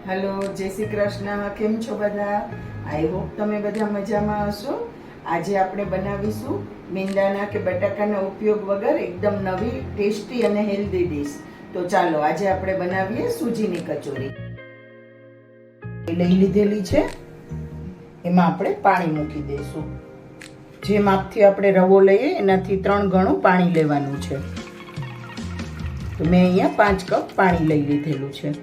Hello, જય શ્રી કૃષ્ણ. કેમ છો બધા? આઈ હોપ તમે બધા મજામાં હશો. આજે આપણે બનાવીશું મેંદાના કે બટાકાના ઉપયોગ વગર એકદમ નવી, ટેસ્ટી અને હેલ્ધી ડીશ. તો ચાલો આજે આપણે બનાવીએ સૂજીની કચોરી. લઈ લીધેલી છે, એમાં આપણે પાણી મૂકી દઈશું. જે માપથી આપણે રવો લઈએ એનાથી 3 ગણું પાણી લેવાનું છે. તો મેં અહીંયા 5 કપ પાણી લઈ લીધેલું છે.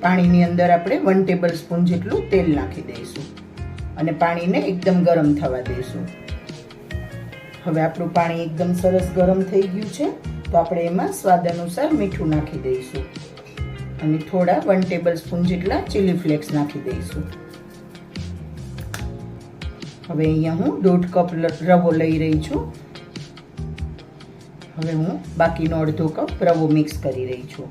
પાણીની અંદર આપણે 1 ટેબલ સ્પૂન જેટલું તેલ નાખી દઈશું અને પાણીને એકદમ ગરમ થવા દઈશું. હવે આપણું પાણી એકદમ સરસ ગરમ થઈ ગયું છે, તો આપણે એમાં સ્વાદ અનુસાર મીઠું નાખી દઈશું અને થોડા 1 ટેબલ સ્પૂન જેટલા ચીલી ફ્લેક્સ નાખી દઈશું. હવે અહીંયા હું 1.5 કપ રવો લઈ રહી છું. હવે હું બાકીનો અડધો કપ રવો મિક્સ કરી રહી છું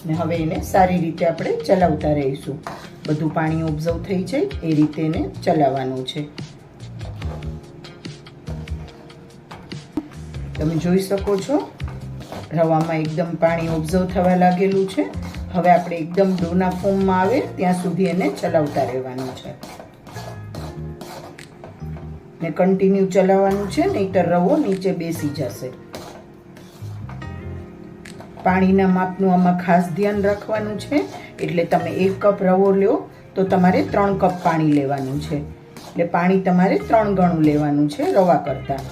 ને હવે એને સારી રીતે આપણે ચલાવતા રહીશું. બધું પાણી ઓબ્ઝર્વ થઈ જાય એ રીતે એને ચલાવવાનું છે. તમે જોઈ શકો છો રવામાં એકદમ પાણી ઓબ્ઝર્વ થવા લાગેલું છે. હવે આપણે એકદમ ડોના ફોર્મમાં આવે ત્યાં સુધી એને ચલાવતા રહેવાનું છે ને કન્ટિન્યુ ચલાવવાનું છે, નહીંતર રવો નીચે બેસી જશે. પાણીના માપનું આમાં ખાસ ધ્યાન રાખવાનું છે. એટલે તમે 1 કપ રવો લો તો તમારે 3 કપ પાણી લેવાનું છે. એટલે પાણી તમારે 3 ગણું લેવાનું છે રવા કરતાં.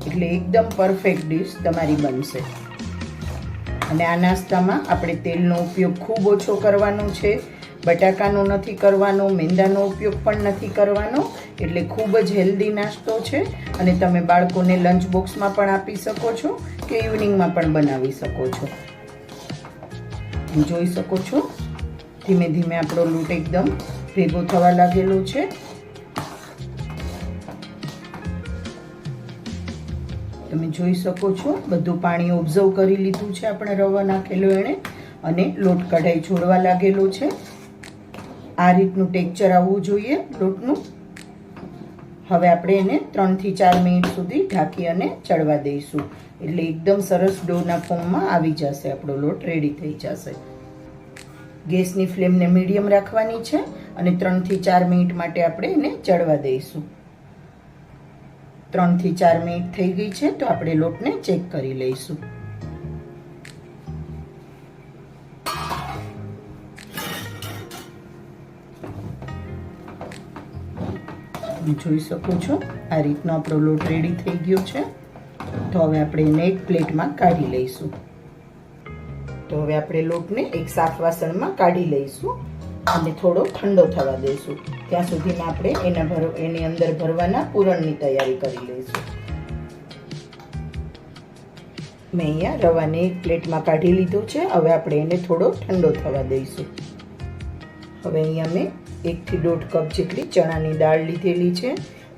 એટલે એકદમ પરફેક્ટ ડીશ તમારી બનશે. અને આ નાસ્તામાં આપણે તેલનો ઉપયોગ ખૂબ ઓછો કરવાનો છે. બટાકાનો નથી કરવાનો, મેંદાનો ઉપયોગ પણ નથી કરવાનો. એટલે ખૂબ જ હેલ્ધી નાસ્તો છે અને તમે બાળકોને લંચ બોક્સમાં પણ આપી શકો છો કે ઇવનિંગમાં પણ બનાવી શકો છો. જોઈ શકો છો ધીમે ધીમે આપણો લોટ એકદમ ભેગો થવા લાગેલો છે. તમે જોઈ શકો છો બધું પાણી ઓબ્ઝર્વ કરી લીધું છે આપણે રવા નાખેલો એણે અને લોટ કઢાઈ છોડવા લાગેલો છે. આ રીતનું ટેક્સચર આવવું જોઈએ લોટનું. હવે આપણે એને 3 થી 4 મિનિટ સુધી ઢાંકી અને ચડવા દઈશું. એટલે એકદમ સરસ ડોના ફોર્મમાં આવી જશે. આપણો લોટ રેડી થઈ જશે. ગેસની ફ્લેમને મીડિયમ રાખવાની છે અને 3 થી 4 મિનિટ માટે આપણે એને ચડવા દઈશું. 3 થી 4 મિનિટ થઈ ગઈ છે, તો આપણે લોટને ચેક કરી લઈશું. જોઈ શકો છો આ રીતનો આપણો લોટ રેડી થઈ ગયો છે. તો હવે આપણે એને એક પ્લેટમાં કાઢી લઈશું. તો હવે આપણે લોટને એક સાફ વાસણમાં કાઢી લઈશું અને થોડો ઠંડો થવા દઈશું. ત્યાં સુધીમાં આપણે એની અંદર ભરવાના પૂરણની તૈયારી કરી લઈશું. મેં અહીંયા રવાને એક પ્લેટમાં કાઢી લીધો છે. હવે આપણે એને થોડો ઠંડો થવા દઈશું. હવે અહીંયા મેં 1 થી 1.5 કપ જેટલી ચણાની દાળ લીધેલી છે.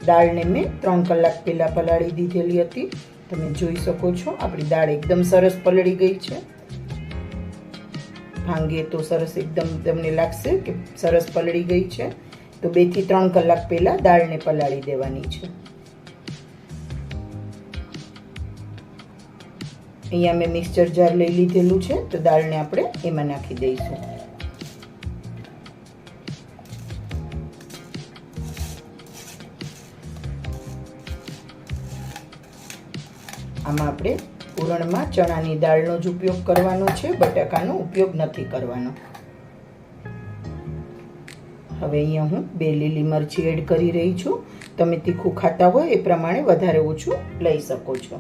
દાળને મેં 3 કલાક પહેલાં પલાળી દીધેલી હતી. તમે જોઈ શકો છો આપણી દાળ એકદમ સરસ પલળી ગઈ છે. ભાંગીએ તો સરસ એકદમ તમને લાગશે કે સરસ પલળી ગઈ છે. તો 2 થી 3 કલાક પહેલાં દાળને પલાળી દેવાની છે. અહીંયા મેં મિક્સર જાર લઈ લીધેલું છે, તો દાળને આપણે એમાં નાખી દઈશું. આમાં આપણે પૂરણમાં ચણાની દાળનો જ ઉપયોગ કરવાનો છે, બટાકાનો ઉપયોગ નથી કરવાનો. હવે અહીંયા હું 2 લીલી મરચી એડ કરી રહી છું. તમે તીખું ખાતા હોય એ પ્રમાણે વધારે ઓછું લઈ શકો છો.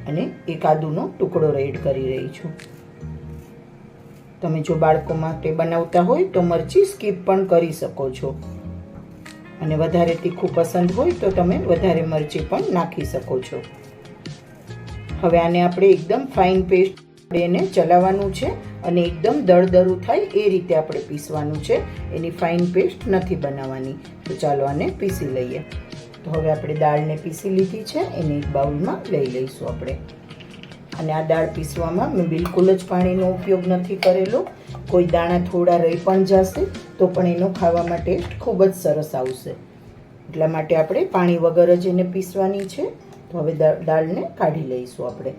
અને 1 આદુનો ટુકડો એડ કરી રહી છું. તમે જો બાળકો માટે બનાવતા હોય તો મરચી સ્કીપ પણ કરી શકો છો. અને વધારે તીખું પસંદ હોય તો તમે વધારે મરચી પણ નાખી શકો છો. હવે આને આપણે એકદમ ફાઇન પેસ્ટ એને ચલાવવાનું છે અને એકદમ દળદરું થાય એ રીતે આપણે પીસવાનું છે. એની ફાઇન પેસ્ટ નથી બનાવવાની. તો ચાલો આને પીસી લઈએ. તો હવે આપણે દાળને પીસી લીધી છે, એને એક બાઉલમાં લઈ લઈશું આપણે. અને આ દાળ પીસવામાં મેં બિલકુલ જ પાણીનો ઉપયોગ નથી કરેલો. કોઈ દાણા થોડા રહી પણ જશે તો પણ એનો ખાવામાં ટેસ્ટ ખૂબ જ સરસ આવશે. એટલા માટે આપણે પાણી વગર જ એને પીસવાની છે. તો હવે દાળને કાઢી લઈશું આપણે.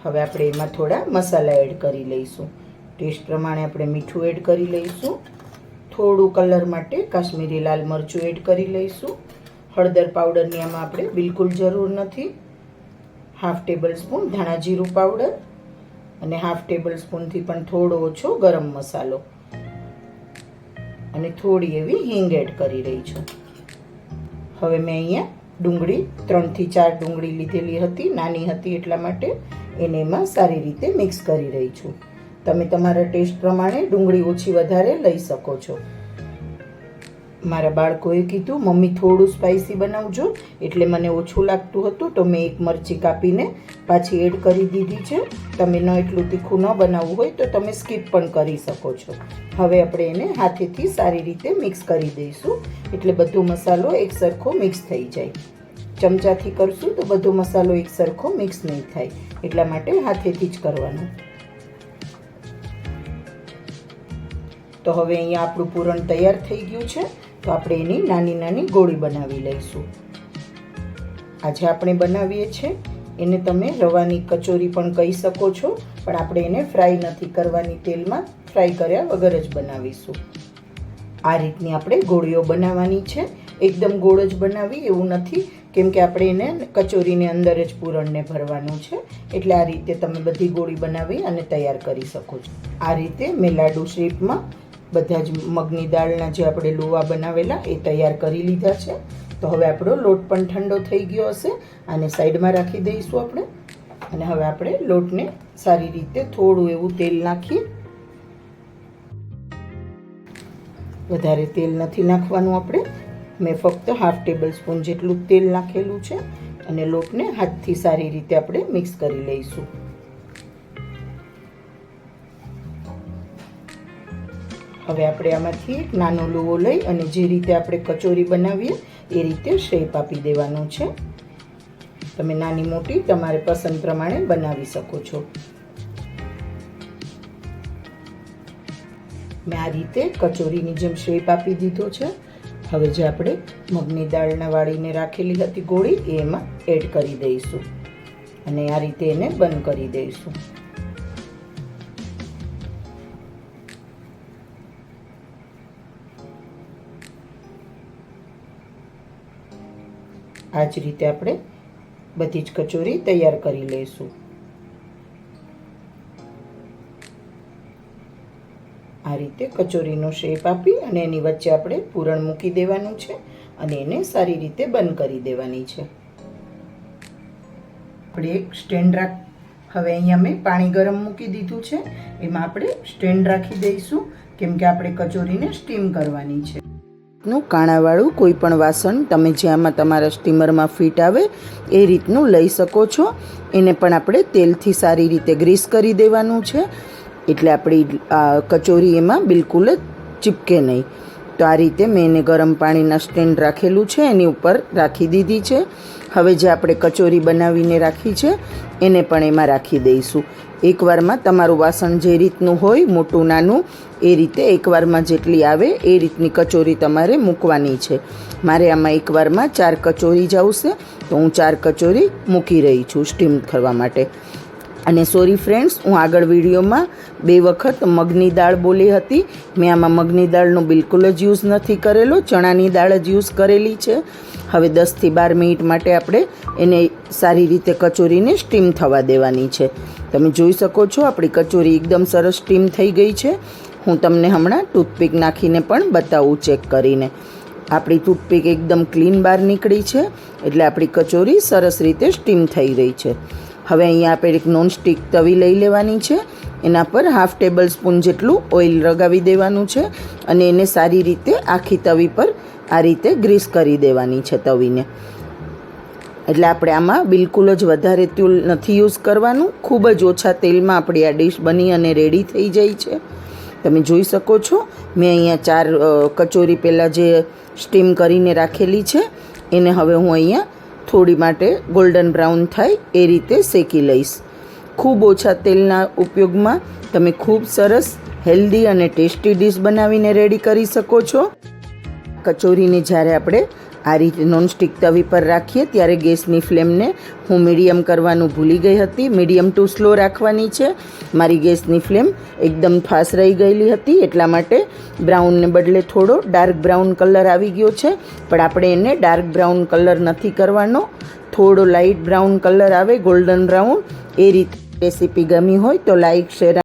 હવે આપણે એમાં થોડા મસાલા એડ કરી લઈશું. ટેસ્ટ પ્રમાણે આપણે મીઠું એડ કરી લઈશું. થોડું કલર માટે કાશ્મીરી લાલ મરચું એડ કરી લઈશું. હળદર પાવડરની આમાં આપણે બિલકુલ જરૂર નથી. 1/2 ટેબલ સ્પૂન ધાણા જીરું પાવડર અને 1/2 ટેબલ સ્પૂનથી પણ થોડો ઓછો ગરમ મસાલો અને થોડી એવી હિંગ એડ કરી રહી છું. હવે મેં અહીંયા ડુંગળી 3 થી 4 ડુંગળી લીધેલી હતી, નાની હતી એટલા માટે એને એમાં સારી રીતે મિક્સ કરી રહી છું. તમે તમારા ટેસ્ટ પ્રમાણે ડુંગળી ઓછી વધારે લઈ શકો છો. મારા બાળકોએ કીધું મમ્મી થોડું સ્પાઇસી બનાવજો, એટલે મને ઓછું લાગતું હતું તો મેં એક મરચી કાપીને પાછી એડ કરી દીધી છે. તમે ન એટલું તીખું ન બનાવવું હોય તો તમે સ્કીપ પણ કરી શકો છો. હવે આપણે એને હાથેથી સારી રીતે મિક્સ કરી દઈશું, એટલે બધો મસાલો એક સરખો મિક્સ થઈ જાય. ચમચાથી કરશું તો બધો મસાલો એક સરખો મિક્સ નહીં થાય, એટલા માટે હાથેથી જ કરવાનું. તો હવે અહીંયા આપણું પૂરણ તૈયાર થઈ ગયું છે. તો આપણે એની નાની નાની ગોળી બનાવી લઈશું. આજે આપણે બનાવીએ છીએ એને તમે રવાની કચોરી પણ કહી શકો છો, પણ આપણે એને ફ્રાય નથી કરવાની, તેલમાં ફ્રાય કર્યા વગર જ બનાવીશું. આ રીતની આપણે ગોળીઓ બનાવવાની છે. એકદમ ગોળ જ બનાવી એવું નથી, કેમ કે આપણે એને કચોરીની અંદર જ પૂરણને ભરવાનું છે. એટલે આ રીતે તમે બધી ગોળી બનાવી અને તૈયાર કરી શકો છો. આ રીતે મેં લાડુ શેપમાં બધા જ મગની દાળના જે આપણે લોવા બનાવેલા એ તૈયાર કરી લીધા છે. તો હવે આપણો લોટ પણ ઠંડો થઈ ગયો હશે, આને સાઈડમાં રાખી દઈશું આપણે. અને હવે આપણે લોટને સારી રીતે થોડું એવું તેલ નાખીએ. વધારે તેલ નથી નાખવાનું આપણે. મેં ફક્ત 1/2 ટેબલ સ્પૂન જેટલું તેલ નાખેલું છે અને લોટને હાથથી સારી રીતે આપણે મિક્સ કરી લઈશું. હવે આપણે આમાંથી એક નાનો લુવો લઈ અને જે રીતે આપણે કચોરી બનાવીએ એ રીતે શેપ આપી દેવાનું છે. તમે નાની મોટી તમારે પસંદ પ્રમાણે બનાવી શકો છો. મેં આ રીતે કચોરીની જેમ શેપ આપી દીધો છે. હવે જે આપણે મગની દાળના વાળીને રાખેલી હતી ગોળી એ એમાં એડ કરી દઈશું અને આ રીતે એને બંધ કરી દઈશું. આ જ રીતે આપણે બધી જ કચોરી તૈયાર કરી લઈશું. આ રીતે કચોરીનો શેપ આપી અને એની વચ્ચે આપણે પૂરણ મૂકી દેવાનું છે અને એને સારી રીતે બંધ કરી દેવાની છે. આપણે એક સ્ટેન્ડ હવે અહીંયા મેં પાણી ગરમ મૂકી દીધું છે, એમાં આપણે સ્ટેન્ડ રાખી દઈશું, કેમ કે આપણે કચોરીને સ્ટીમ કરવાની છે. કાણાવાળું કોઈ પણ વાસણ તમે જ્યાંમાં તમારા સ્ટીમરમાં ફિટ આવે એ રીતનું લઈ શકો છો. એને પણ આપણે તેલથી સારી રીતે ગ્રીસ કરી દેવાનું છે, એટલે આપણી કચોરી એમાં બિલકુલ જ ચીપકે નહીં. તો આ રીતે મેં એને ગરમ પાણીના સ્ટેન્ડ રાખેલું છે, એની ઉપર રાખી દીધી છે. હવે જે આપણે કચોરી બનાવીને રાખી છે એને પણ એમાં રાખી દઈશું. એકવારમાં તમારું વાસણ જે રીતનું હોય મોટું નાનું એ રીતે એકવારમાં જેટલી આવે એ રીતની કચોરી તમારે મૂકવાની છે. મારે આમાં એકવારમાં 4 કચોરી જ આવશે, તો હું 4 કચોરી મૂકી રહી છું સ્ટીમ કરવા માટે. અને સોરી ફ્રેન્ડ્સ, હું આગળ વિડીયોમાં 2 વખત મગની દાળ બોલી હતી. મેં આમાં મગની દાળનો બિલકુલ જ યુઝ નથી કરેલો, ચણાની દાળ જ યુઝ કરેલી છે. હવે 10 થી 12 મિનિટ માટે આપણે એને સારી રીતે કચોરીને સ્ટીમ થવા દેવાની છે. તમે જોઈ શકો છો આપણી કચોરી એકદમ સરસ સ્ટીમ થઈ ગઈ છે. હું તમને હમણાં ટૂથપીક નાખીને પણ બતાવું ચેક કરીને. આપણી ટૂથપીક એકદમ ક્લીન બહાર નીકળી છે, એટલે આપણી કચોરી સરસ રીતે સ્ટીમ થઈ રહી છે. હવે અહીંયા આપણે એક નોનસ્ટિક તવી લઈ લેવાની છે, એના પર 1/2 ટેબલ સ્પૂન જેટલું ઓઇલ લગાવી દેવાનું છે અને એને સારી રીતે આખી તવી પર આ રીતે ગ્રીસ કરી દેવાની છે તવીને. એટલે આપણે આમાં બિલકુલ જ વધારે તેલ નથી યુઝ કરવાનું. ખૂબ જ ઓછા તેલમાં આપણી આ ડીશ બની અને રેડી થઈ જાય છે. તમે જોઈ શકો છો મેં અહીંયા 4 કચોરી પહેલાં જે સ્ટીમ કરીને રાખેલી છે એને હવે હું અહીંયા થોડી માટે ગોલ્ડન બ્રાઉન થાય એ રીતે શેકી લઈશ. ખૂબ ઓછા તેલના ઉપયોગમાં તમે ખૂબ સરસ હેલ્ધી અને ટેસ્ટી ડીશ બનાવીને રેડી કરી શકો છો. કચોરીને જ્યારે આપણે આ રીતે નોનસ્ટિક તવી પર રાખીએ ત્યારે ગેસની ફ્લેમને હું મીડિયમ કરવાનું ભૂલી ગઈ હતી. મીડિયમ ટુ સ્લો રાખવાની છે. મારી ગેસની ફ્લેમ એકદમ ફાસ્ટ રહી ગયેલી હતી, એટલા માટે બ્રાઉનને બદલે થોડો ડાર્ક બ્રાઉન કલર આવી ગયો છે. પણ આપણે એને ડાર્ક બ્રાઉન કલર નથી કરવાનો, થોડો લાઇટ બ્રાઉન કલર આવે, ગોલ્ડન બ્રાઉન. એ રીતે રેસીપી ગમી હોય તો લાઇક, શેર